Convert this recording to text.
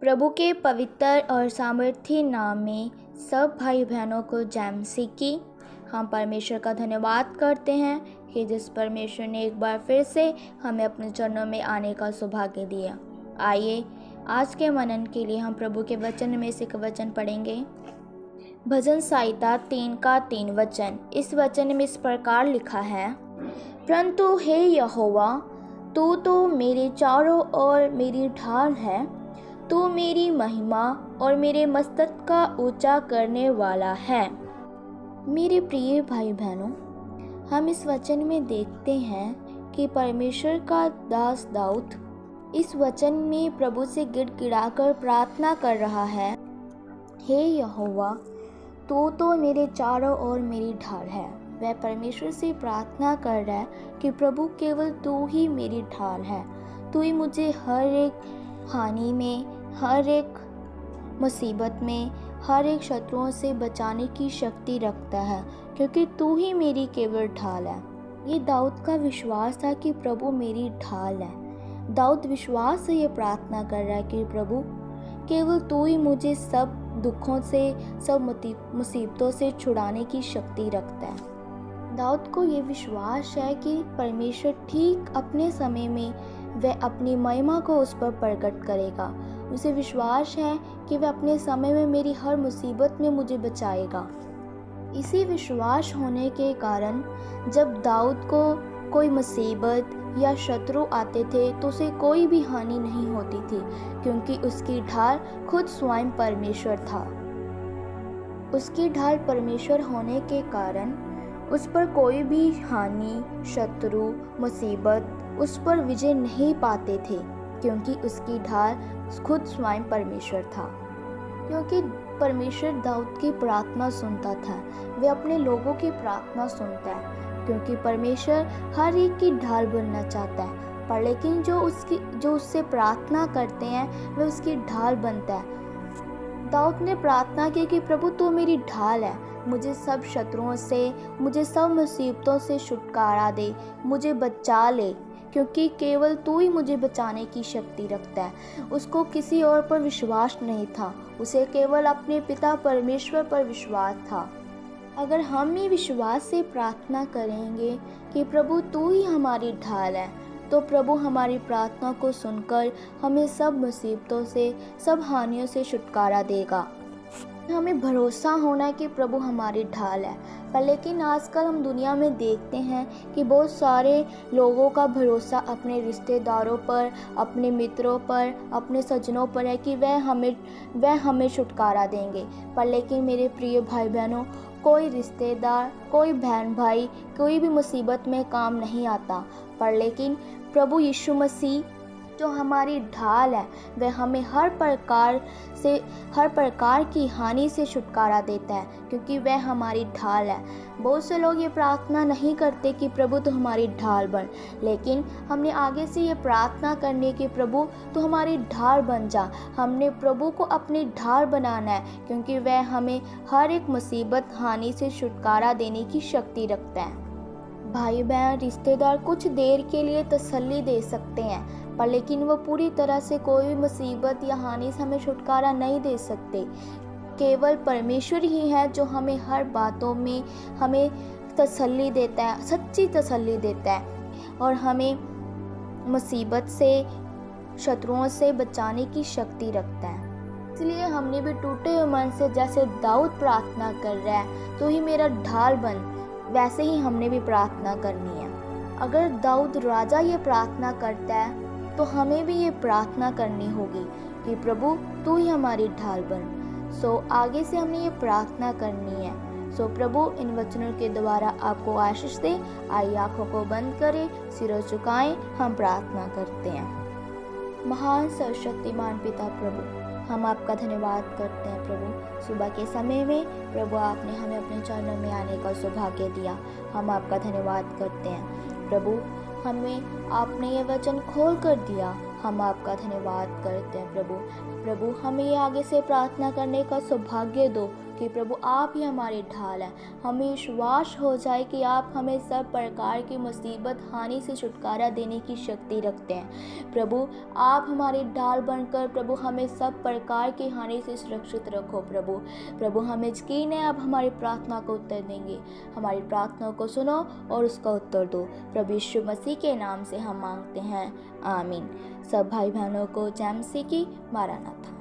प्रभु के पवित्र और सामर्थी नाम में सब भाई बहनों को जय मसीह की। हम परमेश्वर का धन्यवाद करते हैं कि जिस परमेश्वर ने एक बार फिर से हमें अपने चरणों में आने का सौभाग्य दिया। आइए आज के मनन के लिए हम प्रभु के वचन में से एक वचन पढ़ेंगे। भजन संहिता 3 का 3 वचन। इस वचन में इस प्रकार लिखा है, परंतु हे यहोवा, तू तो मेरे चारों ओर मेरी ढाल है, तू मेरी महिमा और मेरे मस्तक का ऊंचा करने वाला है। मेरे प्रिय भाई बहनों, हम इस वचन में देखते हैं कि परमेश्वर का दास दाऊद इस वचन में प्रभु से गिड़गिड़ाकर प्रार्थना कर रहा है, हे यहोवा, तू तो मेरे चारों ओर मेरी ढाल है। वह परमेश्वर से प्रार्थना कर रहा है कि प्रभु केवल तू ही मेरी ढाल है, तू ही मुझे हर एक हानि में, हर एक मुसीबत में, हर एक शत्रुओं से बचाने की शक्ति रखता है, क्योंकि तू ही मेरी केवल ढाल है। ये दाऊद का विश्वास था कि प्रभु मेरी ढाल है। दाऊद विश्वास से ये प्रार्थना कर रहा है कि प्रभु केवल तू ही मुझे सब दुखों से, सब मुसीबतों से छुड़ाने की शक्ति रखता है। दाऊद को ये विश्वास है कि परमेश्वर ठीक अपने समय में वह अपनी महिमा को उस पर प्रकट करेगा। उसे विश्वास है कि वह अपने समय में मेरी हर मुसीबत में मुझे बचाएगा। इसी विश्वास होने के कारण जब दाऊद को कोई मुसीबत या शत्रु आते थे तो उसे कोई भी हानि नहीं होती थी, क्योंकि उसकी ढाल खुद स्वयं परमेश्वर था। उसकी ढाल परमेश्वर होने के कारण उस पर कोई भी हानि, शत्रु, मुसीबत उस पर विजय नहीं पाते थे, क्योंकि उसकी ढाल खुद स्वयं परमेश्वर था। क्योंकि परमेश्वर दाऊद की प्रार्थना सुनता था, वह अपने लोगों की प्रार्थना सुनता है, क्योंकि परमेश्वर हर एक की ढाल बनना चाहता है। पर लेकिन जो उससे प्रार्थना करते हैं वह उसकी ढाल बनता है। दाऊद ने प्रार्थना की कि प्रभु तू मेरी ढाल है, मुझे सब शत्रुओं से, मुझे सब मुसीबतों से छुटकारा दे, मुझे बचा ले, क्योंकि केवल तू ही मुझे बचाने की शक्ति रखता है। उसको किसी और पर विश्वास नहीं था, उसे केवल अपने पिता परमेश्वर पर विश्वास था। अगर हम ही विश्वास से प्रार्थना करेंगे कि प्रभु तू ही हमारी ढाल है, तो प्रभु हमारी प्रार्थना को सुनकर हमें सब मुसीबतों से, सब हानियों से छुटकारा देगा। हमें भरोसा होना है कि प्रभु हमारी ढाल है। पर लेकिन आजकल हम दुनिया में देखते हैं कि बहुत सारे लोगों का भरोसा अपने रिश्तेदारों पर, अपने मित्रों पर, अपने सज्जनों पर है कि वह हमें छुटकारा देंगे। पर लेकिन मेरे प्रिय भाई बहनों, कोई रिश्तेदार, कोई बहन भाई, कोई भी मुसीबत में काम नहीं आता। पर लेकिन प्रभु यीशु मसीह जो हमारी ढाल है, वह हमें हर प्रकार की हानि से छुटकारा देता है, क्योंकि वह हमारी ढाल है। बहुत से लोग ये प्रार्थना नहीं करते कि प्रभु तो हमारी ढाल बन, लेकिन हमने आगे से ये प्रार्थना करनी कि प्रभु तो हमारी ढाल बन जा। हमने प्रभु को अपनी ढाल बनाना है, क्योंकि वह हमें हर एक मुसीबत, हानि से छुटकारा देने की शक्ति रखता है। भाई बहन, रिश्तेदार कुछ देर के लिए तसल्ली दे सकते हैं, पर लेकिन वो पूरी तरह से कोई मुसीबत या हानि से हमें छुटकारा नहीं दे सकते। केवल परमेश्वर ही है जो हमें हर बातों में हमें तसल्ली देता है, सच्ची तसल्ली देता है, और हमें मुसीबत से, शत्रुओं से बचाने की शक्ति रखता है। इसलिए हमने भी टूटे हुए मन से जैसे दाऊद प्रार्थना कर रहा है, तो ही मेरा ढाल बन, वैसे ही हमने भी प्रार्थना करनी है। अगर दाऊद राजा ये प्रार्थना करता है तो हमें भी ये प्रार्थना करनी होगी कि प्रभु तू ही हमारी ढाल बन। आगे से हमने ये प्रार्थना करनी है। प्रभु इन वचनों के द्वारा आपको आशीष दे। आइए आंखों को बंद करें, सिरों झुकाएं, हम प्रार्थना करते हैं। महान सर्वशक्तिमान पिता प्रभु, हम आपका धन्यवाद करते हैं। प्रभु सुबह के समय में प्रभु आपने हमें अपने चरणों में आने का सौभाग्य दिया, हम आपका धन्यवाद करते हैं। प्रभु हमें आपने ये वचन खोल कर दिया, हम आपका धन्यवाद करते हैं। प्रभु हमें ये आगे से प्रार्थना करने का सौभाग्य दो, कि प्रभु आप ही हमारे ढाल हैं। हमें विश्वास हो जाए कि आप हमें सब प्रकार की मुसीबत हानि से छुटकारा देने की शक्ति रखते हैं। प्रभु आप हमारे ढाल बनकर प्रभु हमें सब प्रकार की हानि से सुरक्षित रखो। प्रभु हमें यकीन है आप हमारी प्रार्थना को उत्तर देंगे। हमारी प्रार्थना को सुनो और उसका उत्तर दो। प्रभु यीशु मसीह के नाम से हम मांगते हैं, आमीन। सब भाई बहनों को जय मसीह की। मारानाथा।